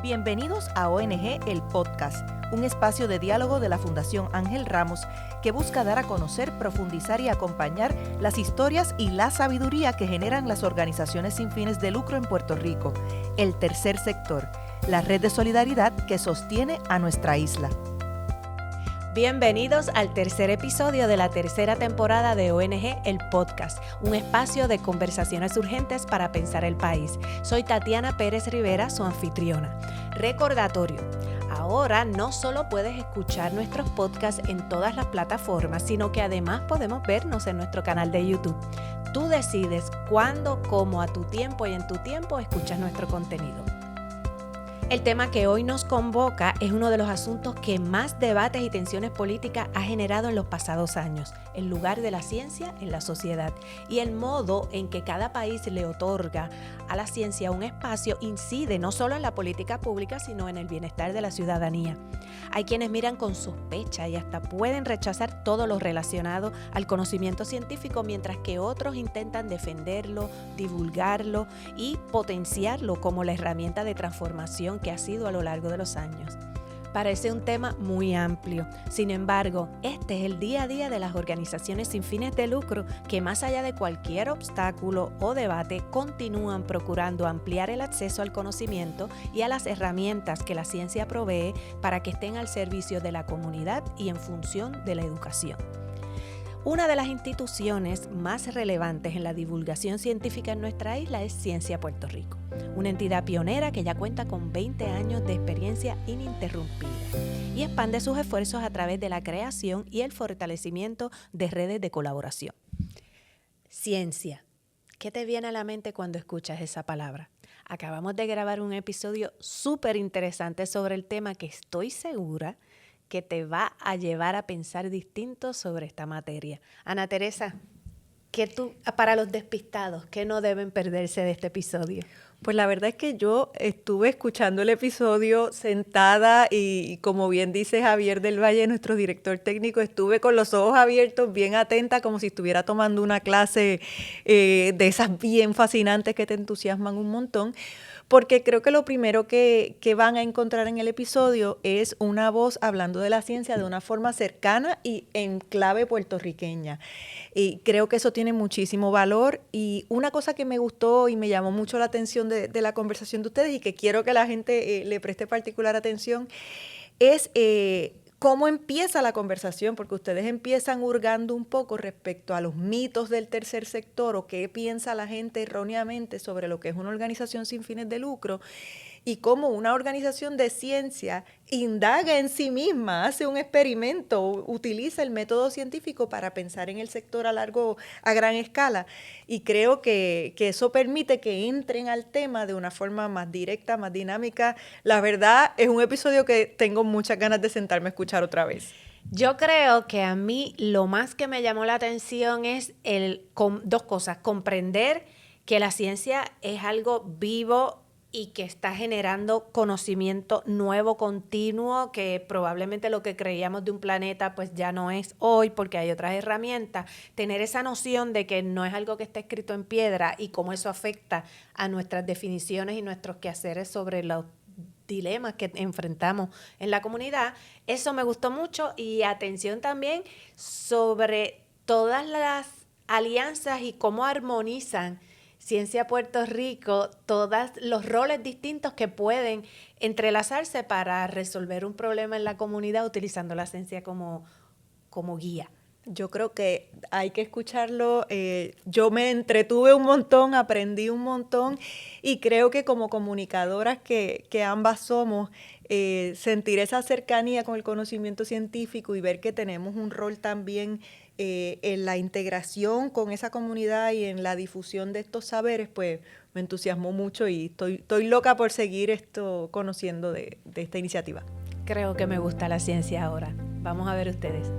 Bienvenidos a ONG El Podcast, un espacio de diálogo de la Fundación Ángel Ramos que busca dar a conocer, profundizar y acompañar las historias y la sabiduría que generan las organizaciones sin fines de lucro en Puerto Rico, el tercer sector, la red de solidaridad que sostiene a nuestra isla. Bienvenidos al tercer episodio de la tercera temporada de ONG El Podcast, un espacio de conversaciones urgentes para pensar el país. Soy Tatiana Pérez Rivera, su anfitriona. Recordatorio, ahora no solo puedes escuchar nuestros podcasts en todas las plataformas, sino que además podemos vernos en nuestro canal de YouTube. Tú decides cuándo, cómo, a tu tiempo y en tu tiempo escuchas nuestro contenido. El tema que hoy nos convoca es uno de los asuntos que más debates y tensiones políticas ha generado en los pasados años, el lugar de la ciencia en la sociedad y el modo en que cada país le otorga a la ciencia un espacio incide no solo en la política pública, sino en el bienestar de la ciudadanía. Hay quienes miran con sospecha y hasta pueden rechazar todo lo relacionado al conocimiento científico, mientras que otros intentan defenderlo, divulgarlo y potenciarlo como la herramienta de transformación que ha sido a lo largo de los años. Parece un tema muy amplio. Sin embargo, este es el día a día de las organizaciones sin fines de lucro que, más allá de cualquier obstáculo o debate, continúan procurando ampliar el acceso al conocimiento y a las herramientas que la ciencia provee para que estén al servicio de la comunidad y en función de la educación. Una de las instituciones más relevantes en la divulgación científica en nuestra isla es Ciencia Puerto Rico, una entidad pionera que ya cuenta con 20 años de experiencia ininterrumpida y expande sus esfuerzos a través de la creación y el fortalecimiento de redes de colaboración. Ciencia. ¿Qué te viene a la mente cuando escuchas esa palabra? Acabamos de grabar un episodio súper interesante sobre el tema que estoy segura que te va a llevar a pensar distinto sobre esta materia. Ana Teresa, para los despistados, ¿qué no deben perderse de este episodio? Pues la verdad es que yo estuve escuchando el episodio sentada y como bien dice Javier del Valle, nuestro director técnico, estuve con los ojos abiertos, bien atenta, como si estuviera tomando una clase de esas bien fascinantes que te entusiasman un montón. Porque creo que lo primero que van a encontrar en el episodio es una voz hablando de la ciencia de una forma cercana y en clave puertorriqueña. Y creo que eso tiene muchísimo valor. Y una cosa que me gustó y me llamó mucho la atención de la conversación de ustedes y que quiero que la gente le preste particular atención es cómo empieza la conversación, porque ustedes empiezan hurgando un poco respecto a los mitos del tercer sector o qué piensa la gente erróneamente sobre lo que es una organización sin fines de lucro y cómo una organización de ciencia indaga en sí misma, hace un experimento, utiliza el método científico para pensar en el sector a gran escala. Y creo que eso permite que entren al tema de una forma más directa, más dinámica. La verdad, es un episodio que tengo muchas ganas de sentarme a escuchar otra vez. Yo creo que a mí lo más que me llamó la atención es dos cosas. Comprender que la ciencia es algo vivo y que está generando conocimiento nuevo, continuo, que probablemente lo que creíamos de un planeta pues ya no es hoy porque hay otras herramientas. Tener esa noción de que no es algo que está escrito en piedra y cómo eso afecta a nuestras definiciones y nuestros quehaceres sobre los dilemas que enfrentamos en la comunidad, eso me gustó mucho. Y atención también sobre todas las alianzas y cómo armonizan Ciencia Puerto Rico, todos los roles distintos que pueden entrelazarse para resolver un problema en la comunidad utilizando la ciencia como guía. Yo creo que hay que escucharlo. Yo me entretuve un montón, aprendí un montón y creo que como comunicadoras que ambas somos, sentir esa cercanía con el conocimiento científico y ver que tenemos un rol también en la integración con esa comunidad y en la difusión de estos saberes, pues me entusiasmó mucho y estoy loca por seguir esto conociendo de esta iniciativa. Creo que me gusta la ciencia ahora. Vamos a ver ustedes.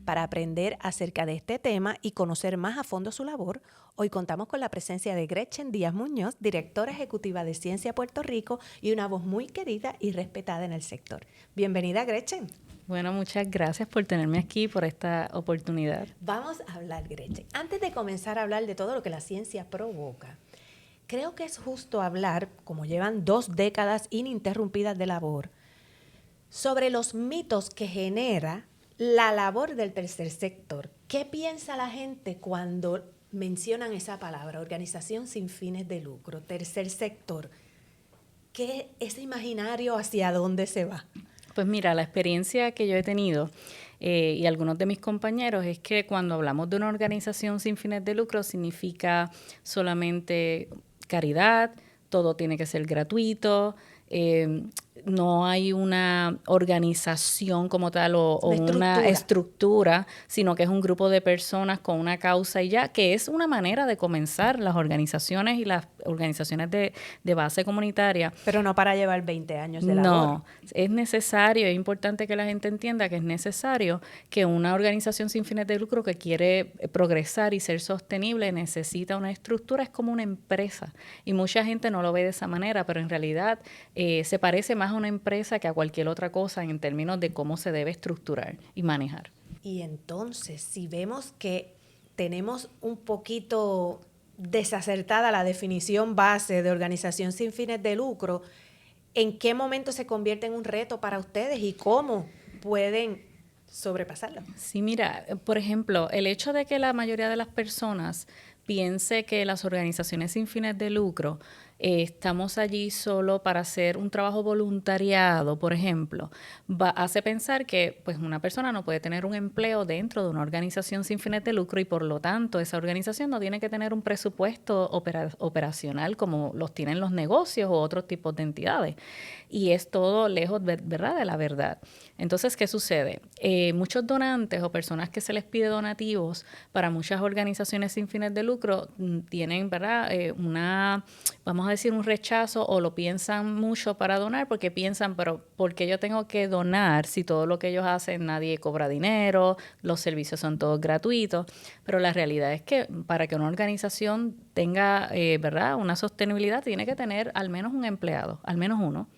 Para aprender acerca de este tema y conocer más a fondo su labor, hoy contamos con la presencia de Gretchen Díaz Muñoz, directora ejecutiva de Ciencia Puerto Rico y una voz muy querida y respetada en el sector. Bienvenida, Gretchen. Bueno, muchas gracias por tenerme aquí, por esta oportunidad. Vamos a hablar, Gretchen. Antes de comenzar a hablar de todo lo que la ciencia provoca, creo que es justo hablar, como llevan 2 décadas ininterrumpidas de labor, sobre los mitos que genera la labor del tercer sector. ¿Qué piensa la gente cuando mencionan esa palabra, organización sin fines de lucro, tercer sector? ¿Qué ese imaginario hacia dónde se va? Pues mira, la experiencia que yo he tenido y algunos de mis compañeros es que cuando hablamos de una organización sin fines de lucro significa solamente caridad, todo tiene que ser gratuito, no hay una organización como tal o una estructura, sino que es un grupo de personas con una causa y ya, que es una manera de comenzar las organizaciones y las organizaciones de base comunitaria. Pero no para llevar 20 años de labor. No, es necesario, es importante que la gente entienda que es necesario que una organización sin fines de lucro que quiere progresar y ser sostenible necesita una estructura, es como una empresa. Y mucha gente no lo ve de esa manera, pero en realidad se parece más a una empresa que a cualquier otra cosa en términos de cómo se debe estructurar y manejar. Y entonces, si vemos que tenemos un poquito desacertada la definición base de organización sin fines de lucro, ¿en qué momento se convierte en un reto para ustedes y cómo pueden sobrepasarlo? Sí, mira, por ejemplo, el hecho de que la mayoría de las personas piense que las organizaciones sin fines de lucro estamos allí solo para hacer un trabajo voluntariado, por ejemplo, hace pensar que pues una persona no puede tener un empleo dentro de una organización sin fines de lucro y por lo tanto esa organización no tiene que tener un presupuesto operacional como los tienen los negocios o otros tipos de entidades. Y es todo lejos, ¿verdad?, de la verdad. Entonces, ¿qué sucede? Muchos donantes o personas que se les pide donativos para muchas organizaciones sin fines de lucro tienen, ¿verdad?, vamos a decir, un rechazo o lo piensan mucho para donar porque piensan, pero ¿por qué yo tengo que donar si todo lo que ellos hacen nadie cobra dinero, los servicios son todos gratuitos? Pero la realidad es que para que una organización tenga, ¿verdad?, una sostenibilidad tiene que tener al menos un empleado, al menos uno.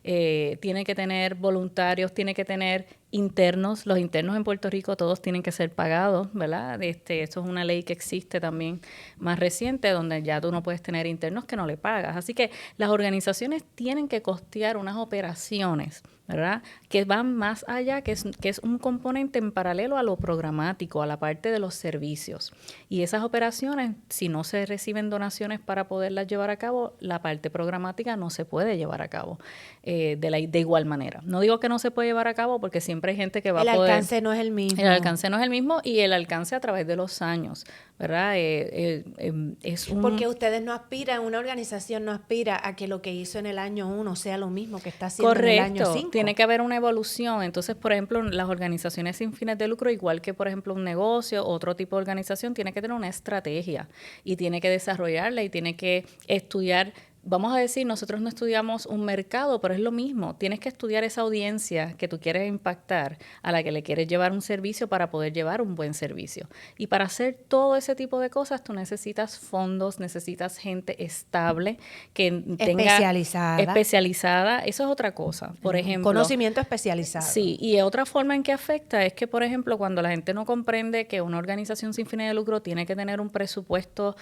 Tiene que tener voluntarios, tiene que tener internos. Los internos en Puerto Rico todos tienen que ser pagados, ¿verdad? Esto es una ley que existe también más reciente, donde ya tú no puedes tener internos que no le pagas. Así que las organizaciones tienen que costear unas operaciones, ¿verdad?, que van más allá, que es un componente en paralelo a lo programático, a la parte de los servicios. Y esas operaciones, si no se reciben donaciones para poderlas llevar a cabo, la parte programática no se puede llevar a cabo de igual manera. No digo que no se puede llevar a cabo porque siempre hay gente que va a poder... El alcance no es el mismo. El alcance no es el mismo y el alcance a través de los años, ¿verdad? Es porque ustedes no aspiran, una organización no aspira a que lo que hizo en el año 1 sea lo mismo que está haciendo en el año 5. Tiene que haber una evolución. Entonces, por ejemplo, las organizaciones sin fines de lucro, igual que, por ejemplo, un negocio, otro tipo de organización, tiene que tener una estrategia y tiene que desarrollarla y tiene que estudiar. Vamos a decir, nosotros no estudiamos un mercado, pero es lo mismo. Tienes que estudiar esa audiencia que tú quieres impactar, a la que le quieres llevar un servicio para poder llevar un buen servicio. Y para hacer todo ese tipo de cosas, tú necesitas fondos, necesitas gente estable, que tenga especializada. Eso es otra cosa. Por ejemplo, conocimiento especializado. Sí, y otra forma en que afecta es que, por ejemplo, cuando la gente no comprende que una organización sin fines de lucro tiene que tener un presupuesto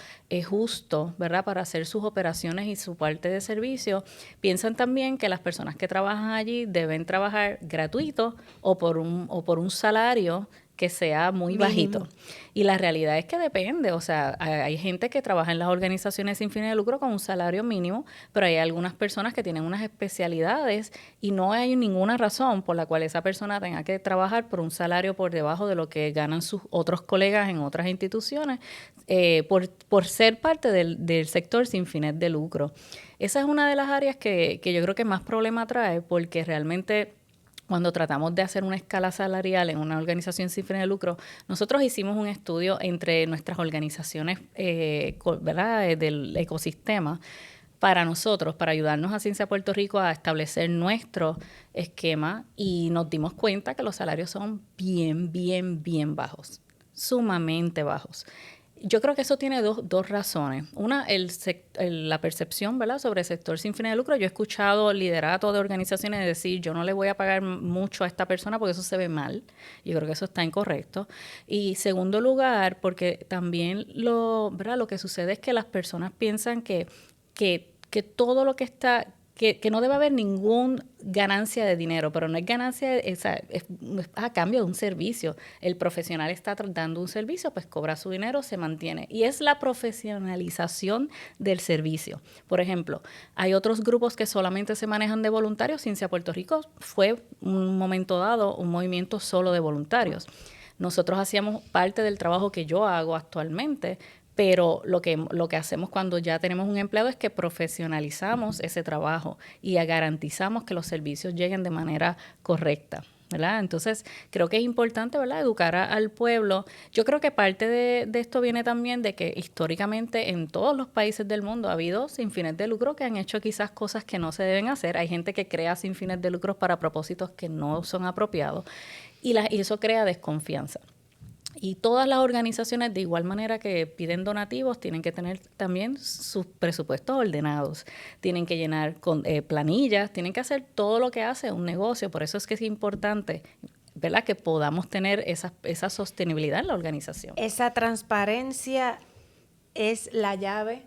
justo, ¿verdad?, para hacer sus operaciones y su parte de servicio, piensan también que las personas que trabajan allí deben trabajar gratuito o por un salario que sea muy bajito. Y la realidad es que depende, o sea, hay gente que trabaja en las organizaciones sin fines de lucro con un salario mínimo, pero hay algunas personas que tienen unas especialidades y no hay ninguna razón por la cual esa persona tenga que trabajar por un salario por debajo de lo que ganan sus otros colegas en otras instituciones por ser parte del sector sin fines de lucro. Esa es una de las áreas que yo creo que más problema trae, porque realmente cuando tratamos de hacer una escala salarial en una organización sin fines de lucro, nosotros hicimos un estudio entre nuestras organizaciones, ¿verdad?, del ecosistema, para nosotros, para ayudarnos a Ciencia Puerto Rico a establecer nuestro esquema, y nos dimos cuenta que los salarios son bien bajos, sumamente bajos. Yo creo que eso tiene dos razones. Una, la percepción, ¿verdad?, sobre el sector sin fines de lucro. Yo he escuchado liderato de organizaciones decir, yo no le voy a pagar mucho a esta persona porque eso se ve mal. Yo creo que eso está incorrecto. Y segundo lugar, porque también ¿verdad?, lo que sucede es que las personas piensan que que todo lo que está, que no debe haber ninguna ganancia de dinero, pero no es ganancia, es a cambio de un servicio. El profesional está dando un servicio, pues cobra su dinero, se mantiene. Y es la profesionalización del servicio. Por ejemplo, hay otros grupos que solamente se manejan de voluntarios. Ciencia Puerto Rico fue un momento dado un movimiento solo de voluntarios. Nosotros hacíamos parte del trabajo que yo hago actualmente, pero lo que hacemos cuando ya tenemos un empleado es que profesionalizamos ese trabajo y garantizamos que los servicios lleguen de manera correcta, ¿verdad? Entonces, creo que es importante, ¿verdad?, educar al pueblo. Yo creo que parte de esto viene también de que históricamente en todos los países del mundo ha habido sin fines de lucro que han hecho quizás cosas que no se deben hacer. Hay gente que crea sin fines de lucro para propósitos que no son apropiados y eso crea desconfianza. Y todas las organizaciones, de igual manera que piden donativos, tienen que tener también sus presupuestos ordenados. Tienen que llenar planillas, tienen que hacer todo lo que hace un negocio. Por eso es que es importante, ¿verdad?, que podamos tener esa sostenibilidad en la organización. Esa transparencia es la llave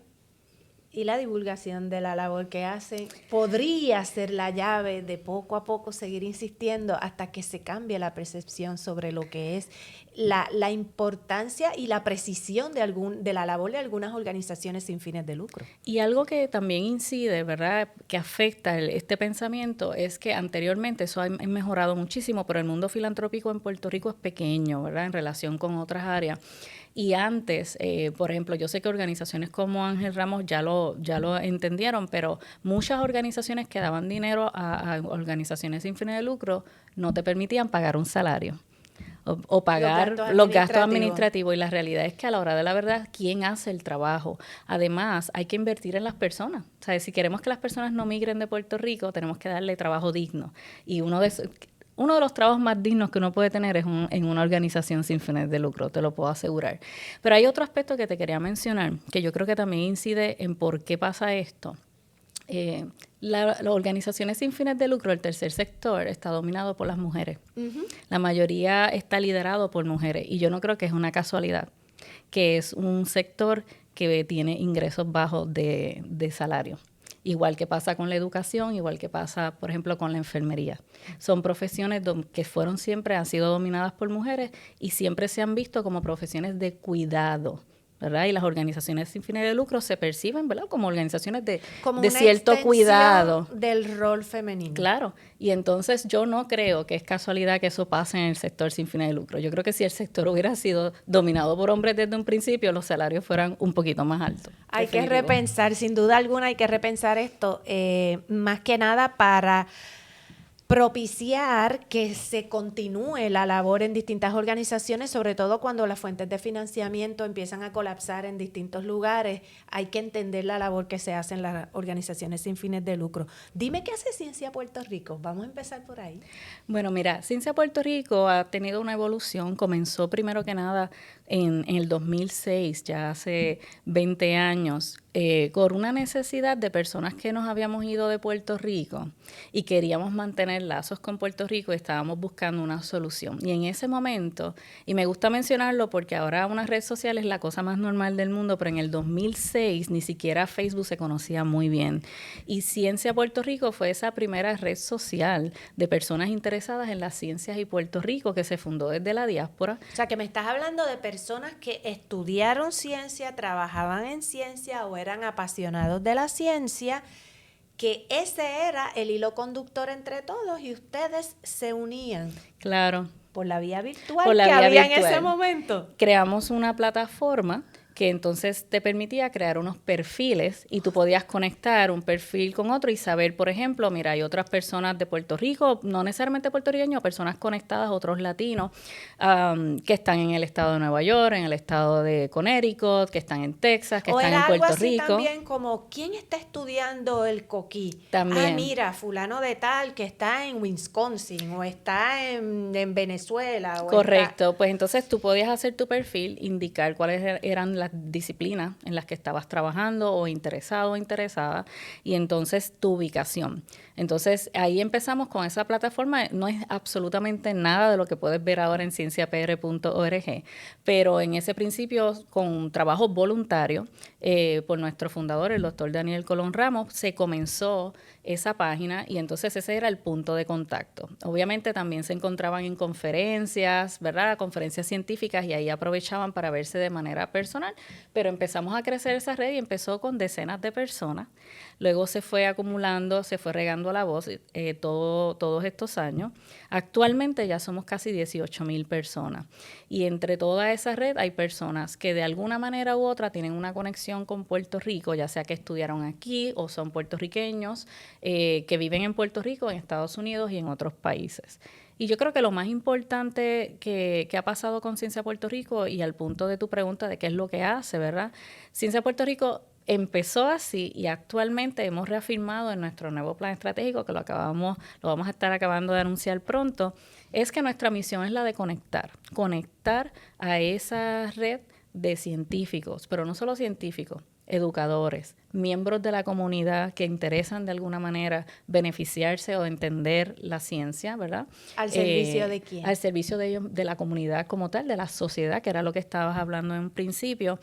y la divulgación de la labor que hacen podría ser la llave de poco a poco seguir insistiendo hasta que se cambie la percepción sobre lo que es la importancia y la precisión de la labor de algunas organizaciones sin fines de lucro. Y algo que también incide, ¿verdad?, que afecta este pensamiento es que anteriormente eso ha mejorado muchísimo, pero el mundo filantrópico en Puerto Rico es pequeño, ¿verdad?, en relación con otras áreas. Y antes, por ejemplo, yo sé que organizaciones como Ángel Ramos ya lo entendieron, pero muchas organizaciones que daban dinero a organizaciones sin fines de lucro no te permitían pagar un salario o pagar los gastos administrativos. Y la realidad es que a la hora de la verdad, ¿quién hace el trabajo? Además, hay que invertir en las personas. O sea, si queremos que las personas no migren de Puerto Rico, tenemos que darle trabajo digno. Y uno de los trabajos más dignos que uno puede tener es en una organización sin fines de lucro, te lo puedo asegurar. Pero hay otro aspecto que te quería mencionar, que yo creo que también incide en por qué pasa esto. Las organizaciones sin fines de lucro, el tercer sector, está dominado por las mujeres. Uh-huh. La mayoría está liderado por mujeres y yo no creo que es una casualidad, que es un sector que tiene ingresos bajos de salario. Igual que pasa con la educación, igual que pasa, por ejemplo, con la enfermería. Son profesiones que han sido dominadas por mujeres y siempre se han visto como profesiones de cuidado, ¿verdad? Y las organizaciones sin fines de lucro se perciben, ¿verdad?, como organizaciones de cierto cuidado. Del rol femenino. Claro. Y entonces yo no creo que es casualidad que eso pase en el sector sin fines de lucro. Yo creo que si el sector hubiera sido dominado por hombres desde un principio, los salarios fueran un poquito más altos. Hay que repensar, sin duda alguna, hay que repensar esto, más que nada para propiciar que se continúe la labor en distintas organizaciones, sobre todo cuando las fuentes de financiamiento empiezan a colapsar en distintos lugares. Hay que entender la labor que se hace en las organizaciones sin fines de lucro. Dime qué hace Ciencia Puerto Rico. Vamos a empezar por ahí. Bueno, mira, Ciencia Puerto Rico ha tenido una evolución. Comenzó primero que nada en el 2006, ya hace 20 años, con una necesidad de personas que nos habíamos ido de Puerto Rico y queríamos mantener lazos con Puerto Rico y estábamos buscando una solución. Y en ese momento, y me gusta mencionarlo porque ahora una red social es la cosa más normal del mundo, pero en el 2006 ni siquiera Facebook se conocía muy bien. Y Ciencia Puerto Rico fue esa primera red social de personas interesadas en las ciencias y Puerto Rico que se fundó desde la diáspora. O sea, que me estás hablando de personas que estudiaron ciencia, trabajaban en ciencia o eran apasionados de la ciencia, que ese era el hilo conductor entre todos y ustedes se unían. Claro. Por la vía virtual había en ese momento. Creamos una plataforma que entonces te permitía crear unos perfiles y tú podías conectar un perfil con otro y saber, por ejemplo, mira, hay otras personas de Puerto Rico, no necesariamente puertorriqueños, personas conectadas, otros latinos, que están en el estado de Nueva York, en el estado de Connecticut, que están en Texas, que están en Puerto Rico. O también como, ¿quién está estudiando el coquí? También. Ah, mira, fulano de tal que está en Wisconsin o está en Venezuela. Correcto, pues entonces tú podías hacer tu perfil, indicar cuáles eran las las disciplinas en las que estabas trabajando o interesado o interesada, y entonces tu ubicación. Entonces, ahí empezamos con esa plataforma. No es absolutamente nada de lo que puedes ver ahora en cienciapr.org, pero en ese principio, con un trabajo voluntario por nuestro fundador, el doctor Daniel Colón Ramos, se comenzó esa página y entonces ese era el punto de contacto. Obviamente también se encontraban en conferencias, ¿verdad? Conferencias científicas, y ahí aprovechaban para verse de manera personal, pero empezamos a crecer esa red y empezó con decenas de personas. Luego se fue acumulando, se fue regando la voz todos estos años. Actualmente ya somos casi 18,000 personas, y entre toda esa red hay personas que de alguna manera u otra tienen una conexión con Puerto Rico, ya sea que estudiaron aquí o son puertorriqueños que viven en Puerto Rico, en Estados Unidos y en otros países. Y yo creo que lo más importante que ha pasado con Ciencia Puerto Rico, y al punto de tu pregunta de qué es lo que hace, ¿verdad? Ciencia Puerto Rico empezó así y actualmente hemos reafirmado en nuestro nuevo plan estratégico, que lo vamos a estar acabando de anunciar pronto, es que nuestra misión es la de conectar a esa red de científicos, pero no solo científicos, educadores, miembros de la comunidad que interesan de alguna manera beneficiarse o entender la ciencia, ¿verdad? ¿Al servicio de quién? Al servicio de ellos, de la comunidad como tal, de la sociedad, que era lo que estabas hablando en un principio,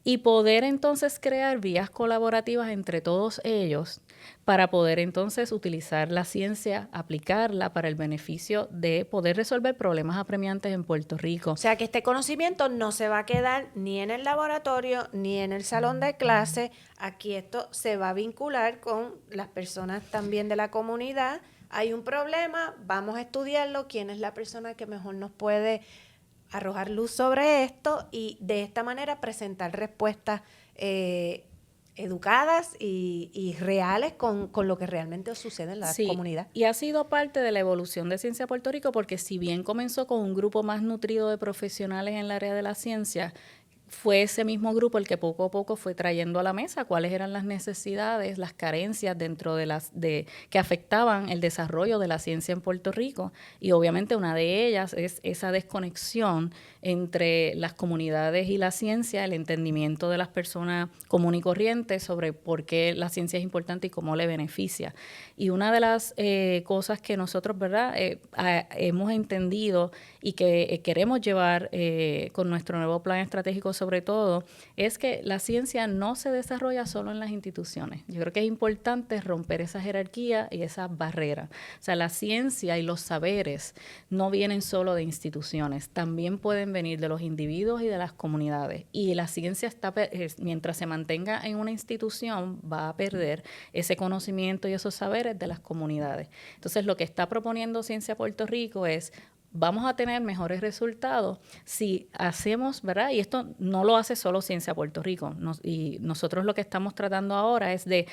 y poder entonces crear vías colaborativas entre todos ellos para poder entonces utilizar la ciencia, aplicarla para el beneficio de poder resolver problemas apremiantes en Puerto Rico. O sea, que este conocimiento no se va a quedar ni en el laboratorio ni en el salón de clase. Aquí esto se va a vincular con las personas también de la comunidad. Hay un problema, vamos a estudiarlo, quién es la persona que mejor nos puede arrojar luz sobre esto, y de esta manera presentar respuestas educadas y reales con lo que realmente sucede en la comunidad. Y ha sido parte de la evolución de Ciencia Puerto Rico, porque si bien comenzó con un grupo más nutrido de profesionales en el área de la ciencia, fue ese mismo grupo el que poco a poco fue trayendo a la mesa cuáles eran las necesidades, las carencias dentro de que afectaban el desarrollo de la ciencia en Puerto Rico. Y obviamente una de ellas es esa desconexión entre las comunidades y la ciencia, el entendimiento de las personas común y corriente sobre por qué la ciencia es importante y cómo le beneficia. Y una de las cosas que nosotros, ¿verdad?, hemos entendido y que queremos llevar con nuestro nuevo plan estratégico sobre todo, es que la ciencia no se desarrolla solo en las instituciones. Yo creo que es importante romper esa jerarquía y esa barrera. O sea, la ciencia y los saberes no vienen solo de instituciones, también pueden venir de los individuos y de las comunidades. Y la ciencia mientras se mantenga en una institución, va a perder ese conocimiento y esos saberes de las comunidades. Entonces, lo que está proponiendo Ciencia Puerto Rico es: vamos a tener mejores resultados si hacemos, ¿verdad? Y esto no lo hace solo Ciencia Puerto Rico. Y nosotros lo que estamos tratando ahora es de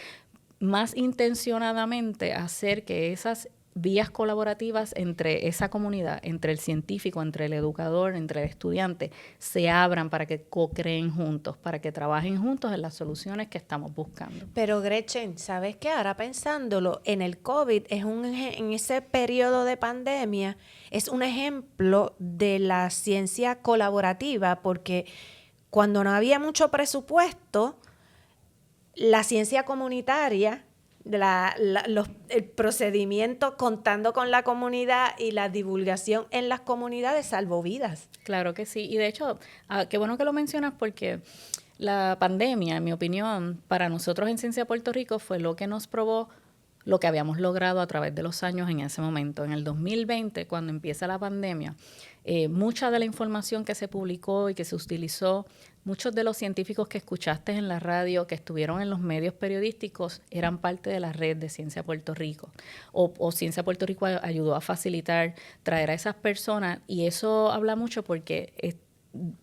más intencionadamente hacer que esas vías colaborativas entre esa comunidad, entre el científico, entre el educador, entre el estudiante, se abran para que co-creen juntos, para que trabajen juntos en las soluciones que estamos buscando. Pero Gretchen, ¿sabes qué? Ahora pensándolo, en el COVID, en ese periodo de pandemia, es un ejemplo de la ciencia colaborativa, porque cuando no había mucho presupuesto, la ciencia comunitaria, el procedimiento contando con la comunidad y la divulgación en las comunidades salvó vidas. Claro que sí. Y de hecho, qué bueno que lo mencionas, porque la pandemia, en mi opinión, para nosotros en Ciencia Puerto Rico fue lo que nos probó lo que habíamos logrado a través de los años en ese momento. En el 2020, cuando empieza la pandemia, mucha de la información que se publicó y que se utilizó, muchos de los científicos que escuchaste en la radio, que estuvieron en los medios periodísticos, eran parte de la red de Ciencia Puerto Rico. O Ciencia Puerto Rico ayudó a facilitar, traer a esas personas, y eso habla mucho porque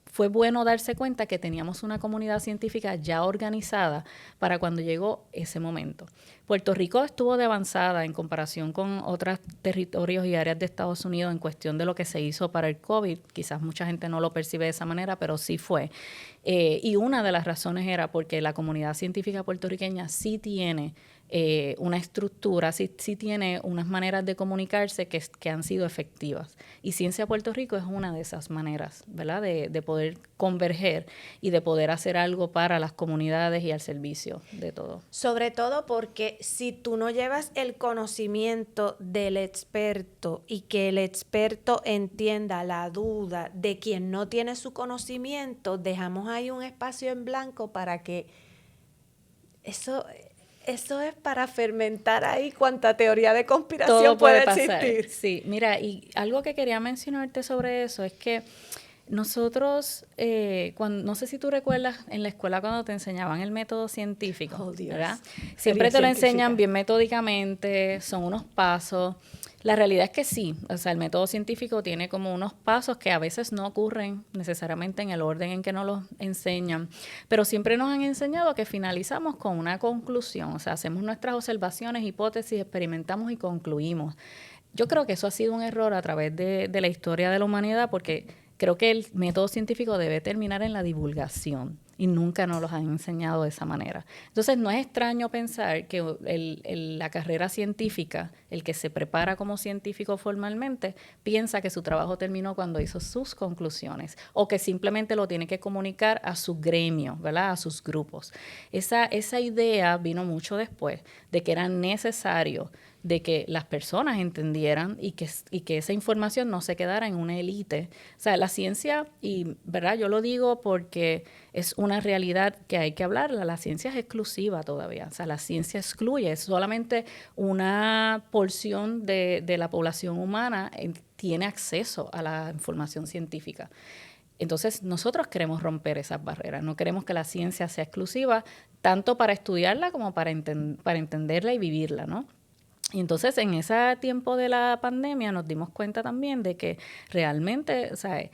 fue bueno darse cuenta que teníamos una comunidad científica ya organizada para cuando llegó ese momento. Puerto Rico estuvo de avanzada en comparación con otros territorios y áreas de Estados Unidos en cuestión de lo que se hizo para el COVID. Quizás mucha gente no lo percibe de esa manera, pero sí fue. Y una de las razones era porque la comunidad científica puertorriqueña sí tiene una estructura, sí tiene unas maneras de comunicarse que han sido efectivas. Y Ciencia Puerto Rico es una de esas maneras, ¿verdad?, de poder poder converger y de poder hacer algo para las comunidades y al servicio de todo. Sobre todo porque si tú no llevas el conocimiento del experto y que el experto entienda la duda de quien no tiene su conocimiento, dejamos ahí un espacio en blanco para que eso es para fermentar ahí cuanta teoría de conspiración Todo puede existir. pasar. Sí, mira, y algo que quería mencionarte sobre eso es que nosotros, no sé si tú recuerdas en la escuela cuando te enseñaban el método científico, Oh, Dios. ¿verdad? Siempre te lo enseñan bien metódicamente, son unos pasos. La realidad es que sí, o sea, el método científico tiene como unos pasos que a veces no ocurren necesariamente en el orden en que nos los enseñan, pero siempre nos han enseñado que finalizamos con una conclusión, o sea, hacemos nuestras observaciones, hipótesis, experimentamos y concluimos. Yo creo que eso ha sido un error a través de la historia de la humanidad porque creo que el método científico debe terminar en la divulgación y nunca nos los han enseñado de esa manera. Entonces, no es extraño pensar que la carrera científica, el que se prepara como científico formalmente, piensa que su trabajo terminó cuando hizo sus conclusiones o que simplemente lo tiene que comunicar a su gremio, ¿verdad? A sus grupos. Esa idea vino mucho después de que era necesario de que las personas entendieran y que esa información no se quedara en una élite. O sea, la ciencia, y verdad, yo lo digo porque es una realidad que hay que hablarla, la ciencia es exclusiva todavía, o sea, la ciencia excluye, es solamente una porción de la población humana tiene acceso a la información científica. Entonces, nosotros queremos romper esas barreras, no queremos que la ciencia sea exclusiva, tanto para estudiarla como para entenderla y vivirla, ¿no? Y entonces, en ese tiempo de la pandemia nos dimos cuenta también de que realmente, o sea,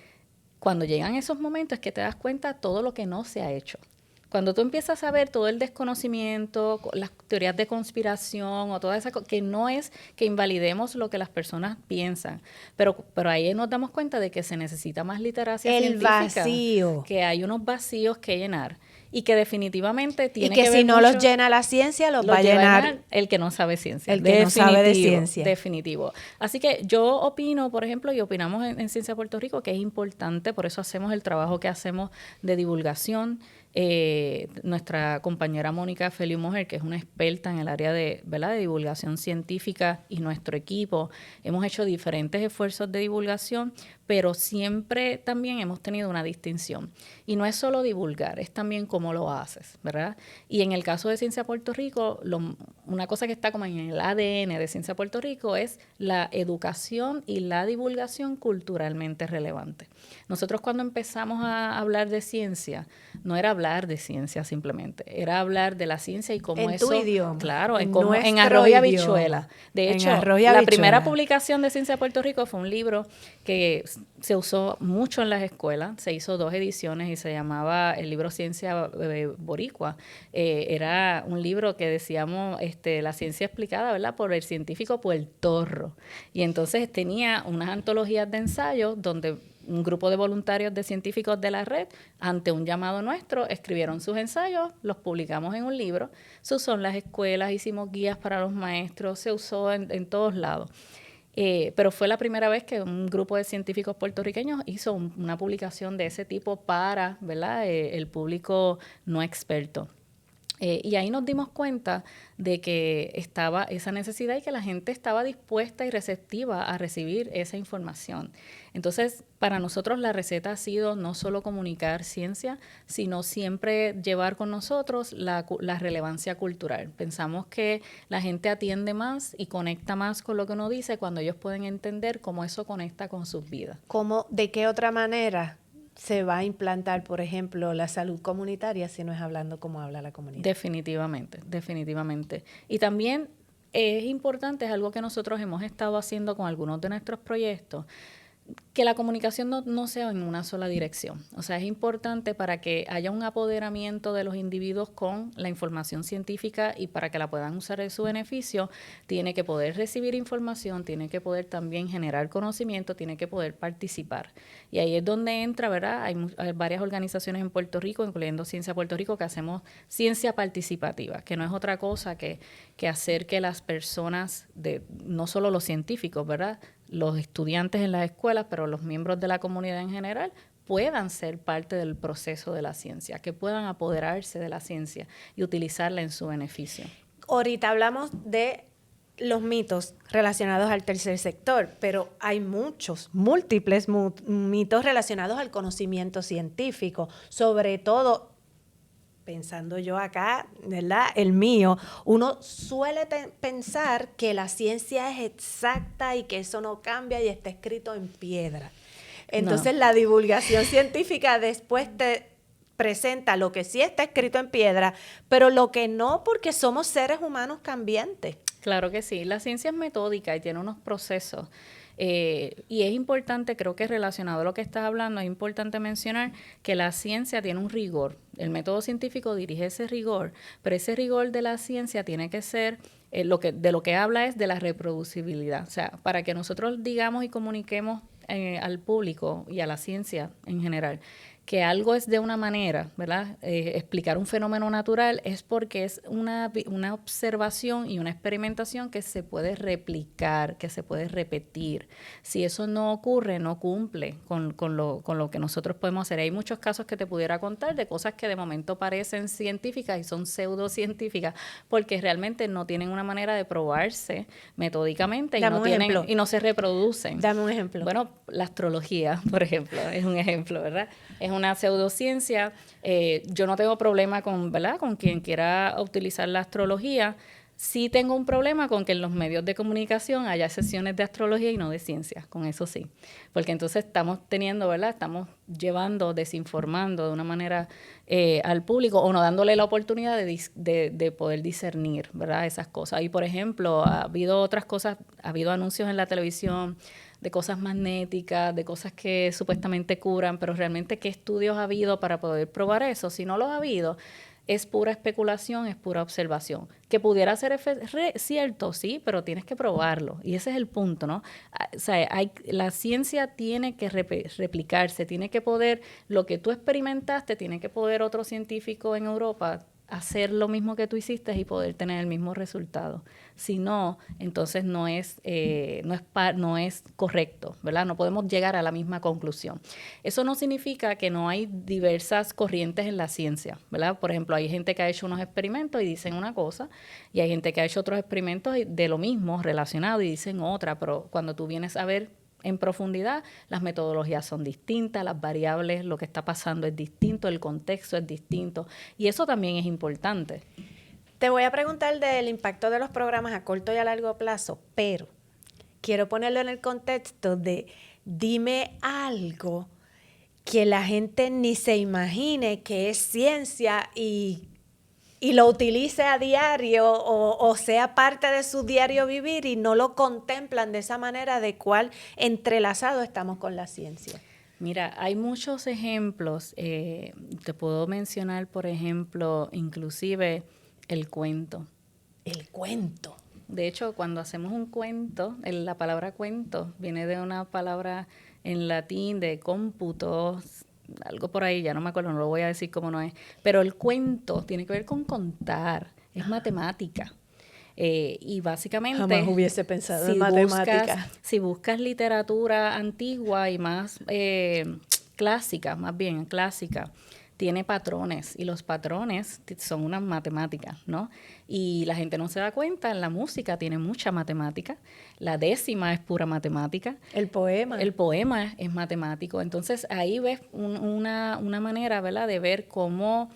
cuando llegan esos momentos es que te das cuenta de todo lo que no se ha hecho. Cuando tú empiezas a ver todo el desconocimiento, las teorías de conspiración o toda esa cosa, que no es que invalidemos lo que las personas piensan, pero ahí nos damos cuenta de que se necesita más literacia científica. El vacío. Que hay unos vacíos que llenar. Y que definitivamente tiene que ver si no mucho, los llena la ciencia, los va a llenar el que no sabe ciencia. El que no sabe de ciencia. Definitivo. Así que yo opino, por ejemplo, y opinamos en Ciencia Puerto Rico, que es importante, por eso hacemos el trabajo que hacemos de divulgación. Nuestra compañera Mónica Feliu Mojer, que es una experta en el área de divulgación científica, y nuestro equipo, hemos hecho diferentes esfuerzos de divulgación, pero siempre también hemos tenido una distinción. Y no es solo divulgar, es también cómo lo haces, ¿verdad? Y en el caso de Ciencia Puerto Rico, una cosa que está como en el ADN de Ciencia Puerto Rico es la educación y la divulgación culturalmente relevante. Nosotros cuando empezamos a hablar de ciencia, no era hablar de ciencia simplemente, era hablar de la ciencia y cómo en eso... tu idioma. Claro, en arroz y habichuela. De hecho, la primera publicación de Ciencia Puerto Rico fue un libro que se usó mucho en las escuelas, se hizo 2 ediciones y se llamaba el libro Ciencia Boricua. Era un libro que decíamos la ciencia explicada, ¿verdad?, por el científico Puertorro. Y entonces tenía unas antologías de ensayos donde un grupo de voluntarios de científicos de la red, ante un llamado nuestro, escribieron sus ensayos, los publicamos en un libro, se usó en las escuelas, hicimos guías para los maestros, se usó en todos lados. Pero fue la primera vez que un grupo de científicos puertorriqueños hizo una publicación de ese tipo para, ¿verdad?, el público no experto. Y ahí nos dimos cuenta de que estaba esa necesidad y que la gente estaba dispuesta y receptiva a recibir esa información. Entonces, para nosotros la receta ha sido no solo comunicar ciencia, sino siempre llevar con nosotros la relevancia cultural. Pensamos que la gente atiende más y conecta más con lo que uno dice cuando ellos pueden entender cómo eso conecta con sus vidas. ¿De qué otra manera se va a implantar, por ejemplo, la salud comunitaria si no es hablando como habla la comunidad? Definitivamente, definitivamente. Y también es importante, es algo que nosotros hemos estado haciendo con algunos de nuestros proyectos, que la comunicación no sea en una sola dirección. O sea, es importante para que haya un apoderamiento de los individuos con la información científica y para que la puedan usar en su beneficio, tiene que poder recibir información, tiene que poder también generar conocimiento, tiene que poder participar. Y ahí es donde entra, ¿verdad? Hay varias organizaciones en Puerto Rico, incluyendo Ciencia Puerto Rico, que hacemos ciencia participativa, que no es otra cosa que hacer que las personas, no solo los científicos, ¿verdad?, los estudiantes en las escuelas, pero los miembros de la comunidad en general, puedan ser parte del proceso de la ciencia, que puedan apoderarse de la ciencia y utilizarla en su beneficio. Ahorita hablamos de los mitos relacionados al tercer sector, pero hay múltiples mitos relacionados al conocimiento científico, sobre todo, pensando yo acá, ¿verdad? El mío, uno suele pensar que la ciencia es exacta y que eso no cambia y está escrito en piedra. Entonces, la divulgación científica después te presenta lo que sí está escrito en piedra, pero lo que no, porque somos seres humanos cambiantes. Claro que sí. La ciencia es metódica y tiene unos procesos. Y es importante, creo que relacionado a lo que estás hablando, es importante mencionar que la ciencia tiene un rigor. El método científico dirige ese rigor, pero ese rigor de la ciencia tiene que ser, de lo que habla es de la reproducibilidad. O sea, para que nosotros digamos y comuniquemos al público y a la ciencia en general que algo es de una manera, ¿verdad? Explicar un fenómeno natural es porque es una observación y una experimentación que se puede replicar, que se puede repetir. Si eso no ocurre, no cumple con lo que nosotros podemos hacer. Hay muchos casos que te pudiera contar de cosas que de momento parecen científicas y son pseudocientíficas porque realmente no tienen una manera de probarse metódicamente y no se reproducen. Dame un ejemplo. Bueno, la astrología, por ejemplo, es un ejemplo, ¿verdad? Es una pseudociencia. Yo no tengo problema ¿verdad? Con quien quiera utilizar la astrología. Sí tengo un problema con que en los medios de comunicación haya sesiones de astrología y no de ciencia, con eso sí. Porque entonces estamos teniendo, ¿verdad? Estamos desinformando de una manera al público o no dándole la oportunidad de poder discernir, ¿verdad? Esas cosas. Y, por ejemplo, ha habido otras cosas, ha habido anuncios en la televisión de cosas magnéticas, de cosas que supuestamente curan, pero realmente ¿qué estudios ha habido para poder probar eso? Si no los ha habido, es pura especulación, es pura observación. Que pudiera ser cierto, sí, pero tienes que probarlo. Y ese es el punto, ¿no? O sea, la ciencia tiene que replicarse, tiene que poder, lo que tú experimentaste, tiene que poder otro científico en Europa hacer lo mismo que tú hiciste y poder tener el mismo resultado. Si no, entonces no es correcto, ¿verdad? No podemos llegar a la misma conclusión. Eso no significa que no hay diversas corrientes en la ciencia, ¿verdad? Por ejemplo, hay gente que ha hecho unos experimentos y dicen una cosa, y hay gente que ha hecho otros experimentos de lo mismo relacionado y dicen otra, pero cuando tú vienes a ver en profundidad, las metodologías son distintas, las variables, lo que está pasando es distinto, el contexto es distinto, y eso también es importante. Te voy a preguntar del impacto de los programas a corto y a largo plazo, pero quiero ponerlo en el contexto de dime algo que la gente ni se imagine que es ciencia y lo utilice a diario o sea parte de su diario vivir y no lo contemplan de esa manera de cuál entrelazado estamos con la ciencia. Mira, hay muchos ejemplos. Te puedo mencionar, por ejemplo, inclusive el cuento. El cuento. De hecho, cuando hacemos un cuento, la palabra cuento viene de una palabra en latín de cómputo, algo por ahí, ya no me acuerdo, no lo voy a decir cómo no es, pero el cuento tiene que ver con contar, es matemática. Y básicamente... Jamás hubiese pensado en matemática. Si buscas literatura antigua y más clásica, más bien clásica, tiene patrones y los patrones son unas matemáticas, ¿no? Y la gente no se da cuenta, en la música tiene mucha matemática, la décima es pura matemática. El poema es matemático. Entonces ahí ves una manera, ¿verdad?, de ver cómo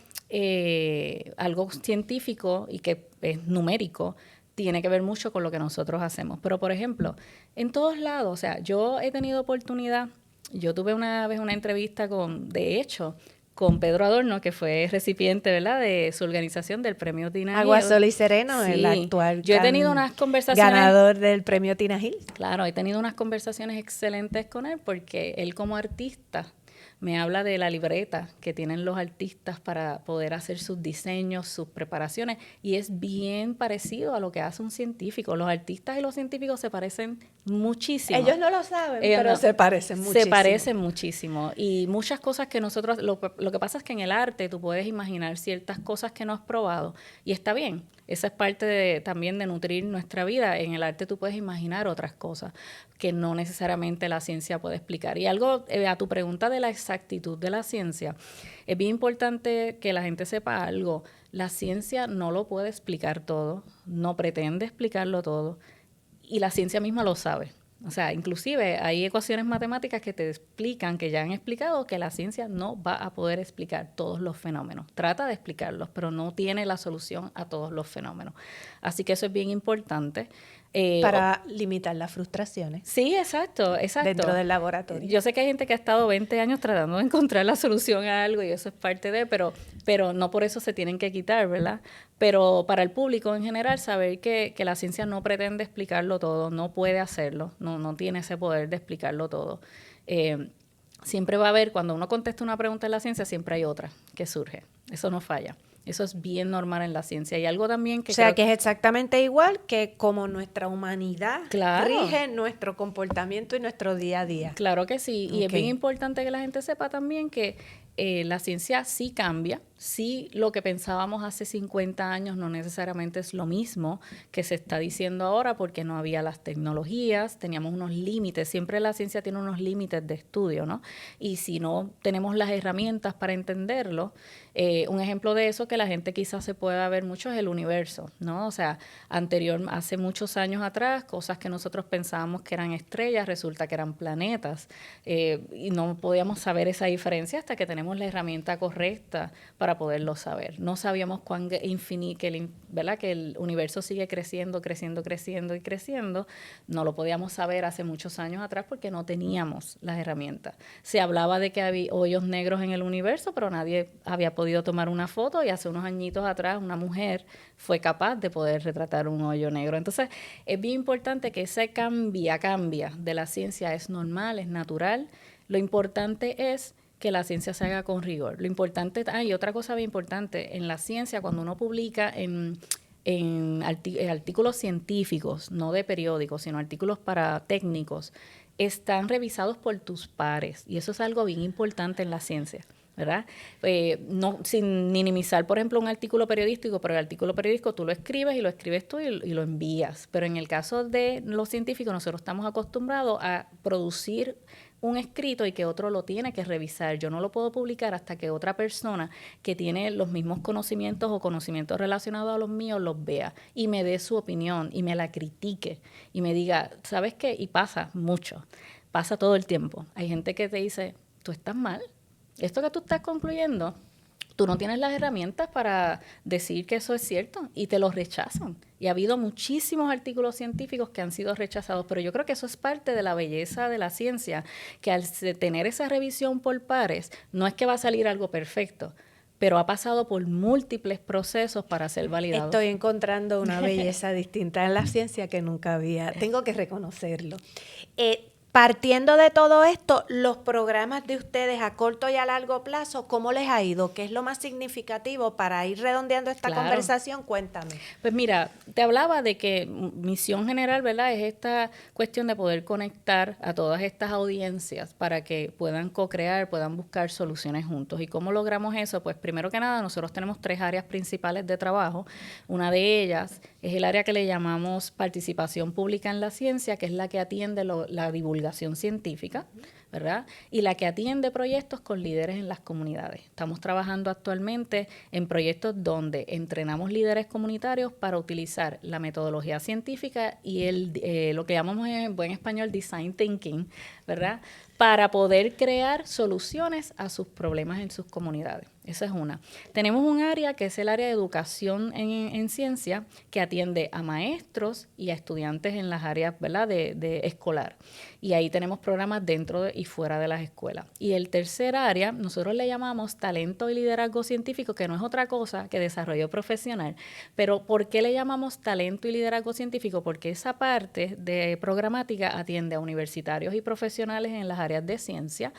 algo científico y que es numérico tiene que ver mucho con lo que nosotros hacemos. Pero, por ejemplo, en todos lados, o sea, yo he tenido oportunidad, yo tuve una vez una entrevista de hecho, con Pedro Adorno, que fue recipiente, ¿verdad?, de su organización del Premio Tina Gil. Agua, Sol y Sereno, sí. El actual Yo he tenido unas conversaciones... ganador del Premio Tina Gil. Claro, he tenido unas conversaciones excelentes con él porque él como artista me habla de la libreta que tienen los artistas para poder hacer sus diseños, sus preparaciones, y es bien parecido a lo que hace un científico. Los artistas y los científicos se parecen muchísimo. Ellos no lo saben, pero se parecen muchísimo. Se parecen muchísimo. Y muchas cosas que nosotros... Lo que pasa es que en el arte tú puedes imaginar ciertas cosas que no has probado, y está bien. Esa es parte también de nutrir nuestra vida. En el arte tú puedes imaginar otras cosas que no necesariamente la ciencia puede explicar. Y algo, a tu pregunta de la exactitud de la ciencia, es bien importante que la gente sepa algo. La ciencia no lo puede explicar todo, no pretende explicarlo todo, y la ciencia misma lo sabe. O sea, inclusive hay ecuaciones matemáticas que te explican, que ya han explicado, que la ciencia no va a poder explicar todos los fenómenos. Trata de explicarlos, pero no tiene la solución a todos los fenómenos. Así que eso es bien importante. Para limitar las frustraciones. Sí, exacto. Dentro del laboratorio. Yo sé que hay gente que ha estado 20 años tratando de encontrar la solución a algo y eso es parte de, pero no por eso se tienen que quitar, ¿verdad? Pero para el público en general, saber que la ciencia no pretende explicarlo todo, no puede hacerlo, no tiene ese poder de explicarlo todo. Siempre va a haber, cuando uno contesta una pregunta en la ciencia, siempre hay otra que surge. Eso no falla. Eso es bien normal en la ciencia. Y algo también que... O sea, que es exactamente igual que como nuestra humanidad rige nuestro comportamiento y nuestro día a día. Claro que sí. Y es bien importante que la gente sepa también que la ciencia sí cambia. Sí, lo que pensábamos hace 50 años no necesariamente es lo mismo que se está diciendo ahora porque no había las tecnologías, teníamos unos límites. Siempre la ciencia tiene unos límites de estudio, ¿no? Y si no tenemos las herramientas para entenderlo, un ejemplo de eso que la gente quizás se pueda ver mucho es el universo, ¿no? O sea, hace muchos años atrás, cosas que nosotros pensábamos que eran estrellas, resulta que eran planetas, y no podíamos saber esa diferencia hasta que tenemos la herramienta correcta para poderlo saber. No sabíamos cuán infinito, ¿verdad? Que el universo sigue creciendo y creciendo. No lo podíamos saber hace muchos años atrás porque no teníamos las herramientas. Se hablaba de que había hoyos negros en el universo, pero nadie había podido tomar una foto y hace unos añitos atrás una mujer fue capaz de poder retratar un hoyo negro. Entonces, es bien importante que ese cambia de la ciencia es normal, es natural. Lo importante es que la ciencia se haga con rigor. Lo importante, y otra cosa bien importante, en la ciencia, cuando uno publica en artículos científicos, no de periódicos, sino artículos para técnicos, están revisados por tus pares, y eso es algo bien importante en la ciencia, ¿verdad? No, sin minimizar, por ejemplo, un artículo periodístico, pero el artículo periodístico tú lo escribes y lo escribes tú y lo envías. Pero en el caso de los científicos, nosotros estamos acostumbrados a producir un escrito y que otro lo tiene que revisar. Yo no lo puedo publicar hasta que otra persona que tiene los mismos conocimientos o conocimientos relacionados a los míos los vea y me dé su opinión y me la critique y me diga, ¿sabes qué? Y pasa mucho, pasa todo el tiempo. Hay gente que te dice, tú estás mal. Esto que tú estás concluyendo, tú no tienes las herramientas para decir que eso es cierto y te lo rechazan. Y ha habido muchísimos artículos científicos que han sido rechazados, pero yo creo que eso es parte de la belleza de la ciencia, que al tener esa revisión por pares, no es que va a salir algo perfecto, pero ha pasado por múltiples procesos para ser validado. Estoy encontrando una belleza distinta en la ciencia que nunca había. Tengo que reconocerlo. Partiendo de todo esto, los programas de ustedes a corto y a largo plazo, ¿cómo les ha ido? ¿Qué es lo más significativo para ir redondeando esta conversación? Cuéntame. Pues mira, te hablaba de que misión general, ¿verdad? Es esta cuestión de poder conectar a todas estas audiencias para que puedan co-crear, puedan buscar soluciones juntos. ¿Y cómo logramos eso? Pues primero que nada, nosotros tenemos 3 áreas principales de trabajo. Una de ellas es el área que le llamamos participación pública en la ciencia, que es la que atiende la divulgación científica, ¿verdad? Y la que atiende proyectos con líderes en las comunidades. Estamos trabajando actualmente en proyectos donde entrenamos líderes comunitarios para utilizar la metodología científica y lo que llamamos en buen español design thinking, ¿verdad? Para poder crear soluciones a sus problemas en sus comunidades. Esa es una. Tenemos un área que es el área de educación en ciencia, que atiende a maestros y a estudiantes en las áreas, ¿verdad?, de escolar. Y ahí tenemos programas dentro y fuera de las escuelas. Y el tercer área, nosotros le llamamos talento y liderazgo científico, que no es otra cosa que desarrollo profesional. Pero ¿por qué le llamamos talento y liderazgo científico? Porque esa parte de programática atiende a universitarios y profesionales en las áreas de ciencia,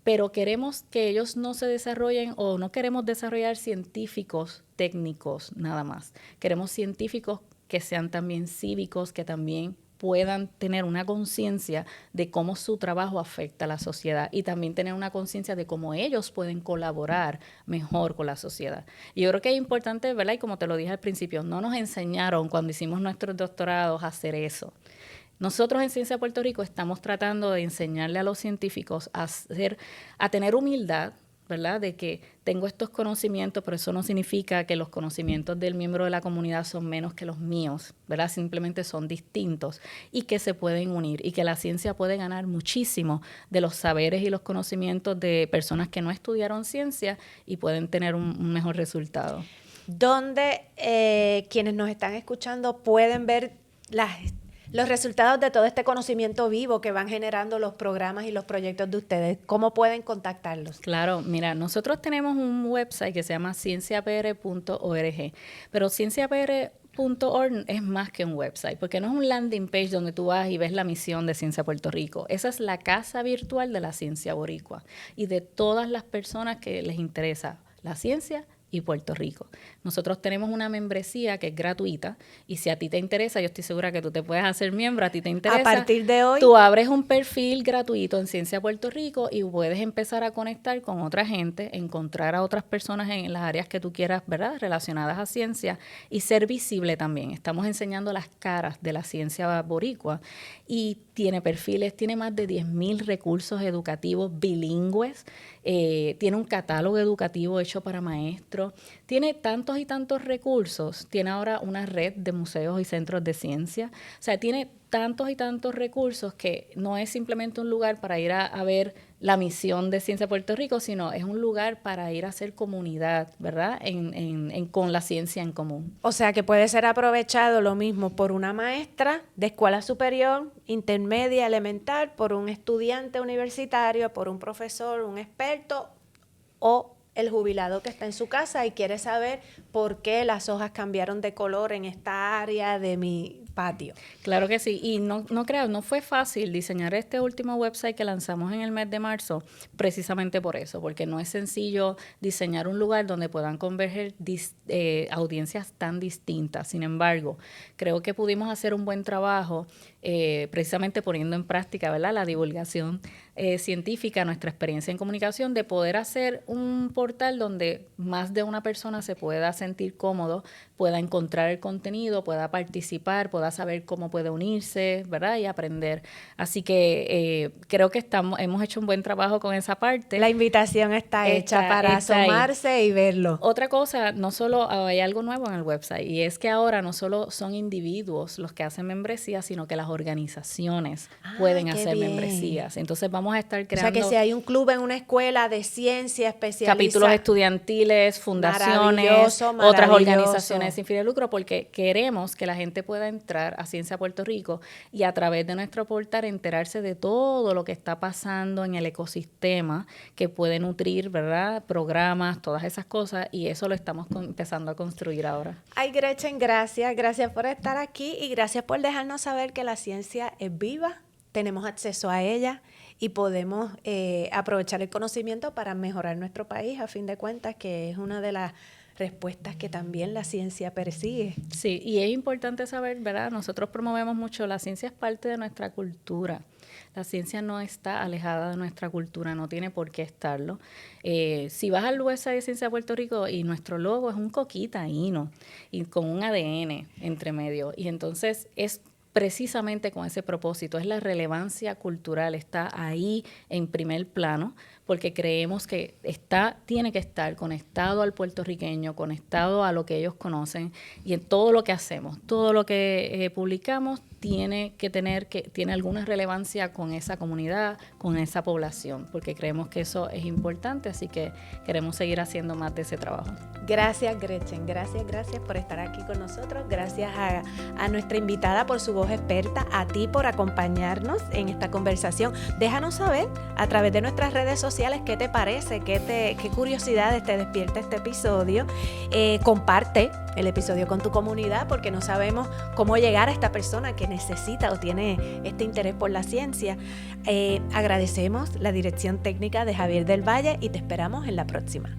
pero queremos que ellos no se desarrollen o no queremos desarrollar científicos técnicos nada más. Queremos científicos que sean también cívicos, que también puedan tener una conciencia de cómo su trabajo afecta a la sociedad y también tener una conciencia de cómo ellos pueden colaborar mejor con la sociedad. Y yo creo que es importante, ¿verdad? Y como te lo dije al principio, no nos enseñaron cuando hicimos nuestros doctorados a hacer eso. Nosotros en Ciencia de Puerto Rico estamos tratando de enseñarle a los científicos a tener humildad, ¿verdad? De que tengo estos conocimientos, pero eso no significa que los conocimientos del miembro de la comunidad son menos que los míos, ¿verdad? Simplemente son distintos y que se pueden unir y que la ciencia puede ganar muchísimo de los saberes y los conocimientos de personas que no estudiaron ciencia y pueden tener un mejor resultado. ¿Dónde quienes nos están escuchando pueden ver los resultados de todo este conocimiento vivo que van generando los programas y los proyectos de ustedes? ¿Cómo pueden contactarlos? Claro, mira, nosotros tenemos un website que se llama cienciapr.org, pero cienciapr.org es más que un website, porque no es un landing page donde tú vas y ves la misión de Ciencia Puerto Rico. Esa es la casa virtual de la ciencia boricua y de todas las personas que les interesa la ciencia y Puerto Rico. Nosotros tenemos una membresía que es gratuita y si a ti te interesa, yo estoy segura que tú te puedes hacer miembro, a ti te interesa. A partir de hoy, tú abres un perfil gratuito en Ciencia Puerto Rico y puedes empezar a conectar con otra gente, encontrar a otras personas en las áreas que tú quieras, ¿verdad?, relacionadas a ciencia y ser visible también. Estamos enseñando las caras de la ciencia boricua y tiene perfiles, tiene más de 10,000 recursos educativos bilingües, tiene un catálogo educativo hecho para maestros, tiene tantos y tantos recursos, tiene ahora una red de museos y centros de ciencia, o sea, tiene tantos y tantos recursos que no es simplemente un lugar para ir a ver la misión de Ciencia de Puerto Rico, sino es un lugar para ir a hacer comunidad, ¿verdad?, con la ciencia en común. O sea, que puede ser aprovechado lo mismo por una maestra de escuela superior, intermedia, elemental, por un estudiante universitario, por un profesor, un experto o el jubilado que está en su casa y quiere saber por qué las hojas cambiaron de color en esta área de mi patio. Claro que sí, y no creas, no fue fácil diseñar este último website que lanzamos en el mes de marzo, precisamente por eso, porque no es sencillo diseñar un lugar donde puedan converger audiencias tan distintas. Sin embargo, creo que pudimos hacer un buen trabajo precisamente poniendo en práctica, ¿verdad?, la divulgación científica, nuestra experiencia en comunicación, de poder hacer un portal donde más de una persona se pueda sentir cómodo, pueda encontrar el contenido, pueda participar, pueda saber cómo puede unirse, ¿verdad?, y aprender. Así que creo que hemos hecho un buen trabajo con esa parte. La invitación está hecha para asomarse ahí y verlo. Otra cosa, no solo hay algo nuevo en el website, y es que ahora no solo son individuos los que hacen membresías, sino que las organizaciones pueden hacer membresías. Entonces vamos a estar creando... O sea, que si hay un club en una escuela de ciencia especializada... Capítulos estudiantiles, fundaciones, otras organizaciones sin fin de lucro, porque queremos que la gente pueda entrar a Ciencia Puerto Rico y a través de nuestro portal enterarse de todo lo que está pasando en el ecosistema que puede nutrir, ¿verdad?, programas, todas esas cosas, y eso lo estamos empezando a construir ahora. Ay, Gretchen, gracias por estar aquí y gracias por dejarnos saber que la ciencia es viva, tenemos acceso a ella y podemos aprovechar el conocimiento para mejorar nuestro país, a fin de cuentas, que es una de las respuestas que también la ciencia persigue. Sí, y es importante saber, ¿verdad? Nosotros promovemos mucho, la ciencia es parte de nuestra cultura. La ciencia no está alejada de nuestra cultura, no tiene por qué estarlo. Si vas al website de Ciencia de Puerto Rico y nuestro logo es un coquitaíno y con un ADN entre medio, y entonces es precisamente con ese propósito, es la relevancia cultural, está ahí en primer plano, porque creemos que tiene que estar conectado al puertorriqueño, conectado a lo que ellos conocen, y en todo lo que hacemos, todo lo que publicamos tiene alguna relevancia con esa comunidad, con esa población, porque creemos que eso es importante, así que queremos seguir haciendo más de ese trabajo. Gracias, Gretchen, gracias por estar aquí con nosotros, gracias a nuestra invitada por su voz experta, a ti por acompañarnos en esta conversación. Déjanos saber a través de nuestras redes sociales qué te parece, qué curiosidades te despierta este episodio. Comparte el episodio con tu comunidad, porque no sabemos cómo llegar a esta persona que necesita o tiene este interés por la ciencia. Agradecemos la dirección técnica de Javier del Valle y te esperamos en la próxima.